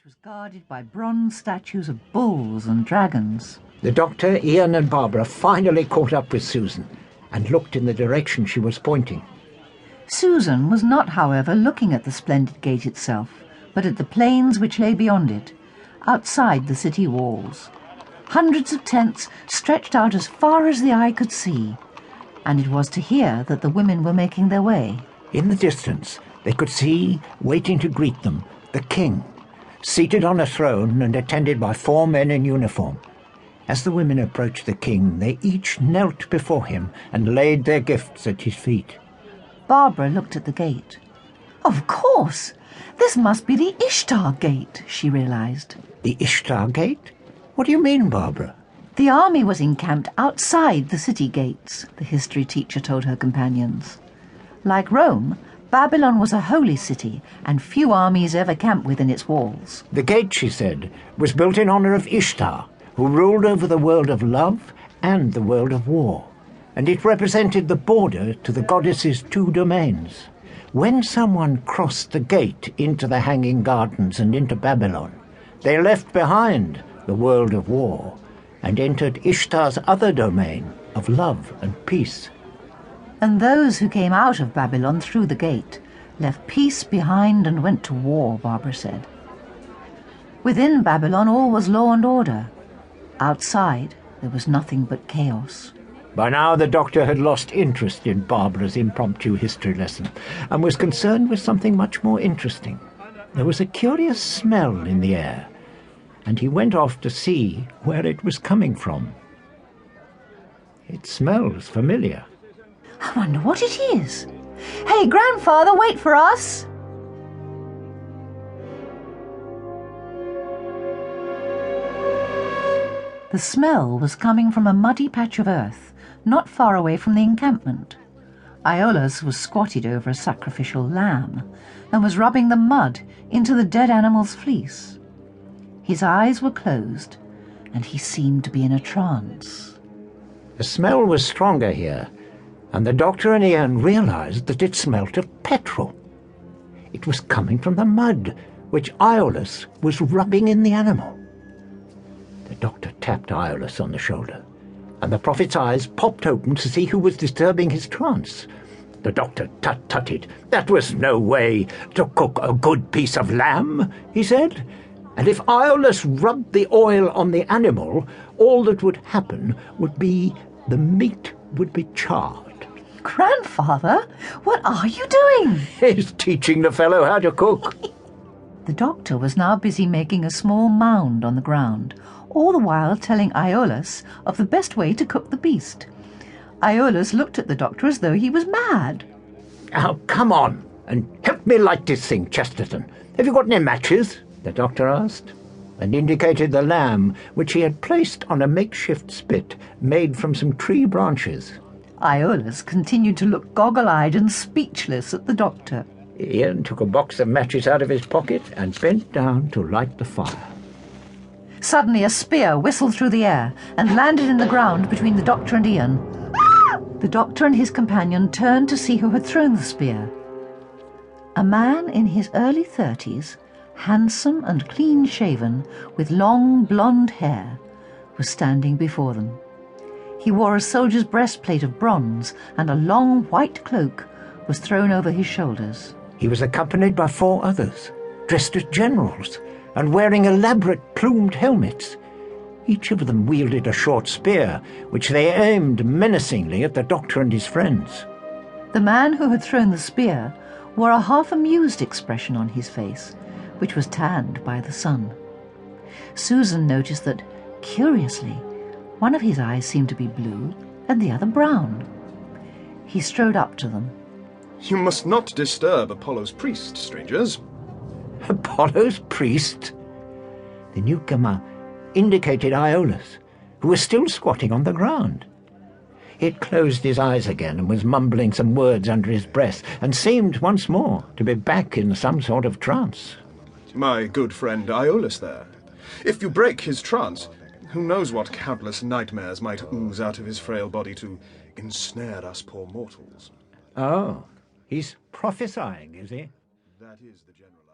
was guarded by bronze statues of bulls and dragons. The Doctor, Ian and Barbara finally caught up with Susan and looked in the direction she was pointing. Susan was not, however, looking at the splendid gate itself, but at the plains which lay beyond it, outside the city walls. Hundreds of tents stretched out as far as the eye could see, and it was to here that the women were making their way. In the distance, they could see, waiting to greet them, the king, seated on a throne and attended by 4 men in uniform. As the women approached the king, they each knelt before him and laid their gifts at his feet. Barbara looked at the gate. Of course! This must be the Ishtar Gate, she realized. The Ishtar Gate? What do you mean, Barbara? The army was encamped outside the city gates, the history teacher told her companions. Like Rome, Babylon was a holy city, and few armies ever camped within its walls. The gate, she said, was built in honor of Ishtar, who ruled over the world of love and the world of war, and it represented the border to the goddess's 2 domains. When someone crossed the gate into the Hanging Gardens and into Babylon, they left behind the world of war and entered Ishtar's other domain of love and peace. And those who came out of Babylon through the gate left peace behind and went to war, Barbara said. Within Babylon all was law and order. Outside there was nothing but chaos. By now the Doctor had lost interest in Barbara's impromptu history lesson and was concerned with something much more interesting. There was a curious smell in the air, and he went off to see where it was coming from. It smells familiar. I wonder what it is. Hey, Grandfather, wait for us! The smell was coming from a muddy patch of earth, not far away from the encampment. Aeolus was squatted over a sacrificial lamb and was rubbing the mud into the dead animal's fleece. His eyes were closed, and he seemed to be in a trance. The smell was stronger here, and the Doctor and Ian realized that it smelt of petrol. It was coming from the mud, which Aeolus was rubbing in the animal. The Doctor tapped Aeolus on the shoulder, and the prophet's eyes popped open to see who was disturbing his trance. The Doctor tut-tutted. That was no way to cook a good piece of lamb, he said. And if Aeolus rubbed the oil on the animal, all that would happen would be the meat would be charred. Grandfather, what are you doing? He's teaching the fellow how to cook. The Doctor was now busy making a small mound on the ground, all the while telling Aeolus of the best way to cook the beast. Aeolus looked at the Doctor as though he was mad. Now, come on, and help me light this thing, Chesterton. Have you got any matches? The Doctor asked, and indicated the lamb, which he had placed on a makeshift spit made from some tree branches. Aeolus continued to look goggle-eyed and speechless at the Doctor. Ian took a box of matches out of his pocket and bent down to light the fire. Suddenly a spear whistled through the air and landed in the ground between the Doctor and Ian. The Doctor and his companion turned to see who had thrown the spear. A man in his early 30s, handsome and clean-shaven, with long blonde hair, was standing before them. He wore a soldier's breastplate of bronze, and a long white cloak was thrown over his shoulders. He was accompanied by 4 others, dressed as generals, and wearing elaborate plumed helmets. Each of them wielded a short spear, which they aimed menacingly at the Doctor and his friends. The man who had thrown the spear wore a half-amused expression on his face, which was tanned by the sun. Susan noticed that, curiously, one of his eyes seemed to be blue and the other brown. He strode up to them. You must not disturb Apollo's priest, strangers. Apollo's priest? The newcomer indicated Aeolus, who was still squatting on the ground. He had closed his eyes again and was mumbling some words under his breath, and seemed once more to be back in some sort of trance. My good friend Aeolus there. If you break his trance, who knows what countless nightmares might ooze out of his frail body to ensnare us poor mortals. Oh, he's prophesying, is he? That is the general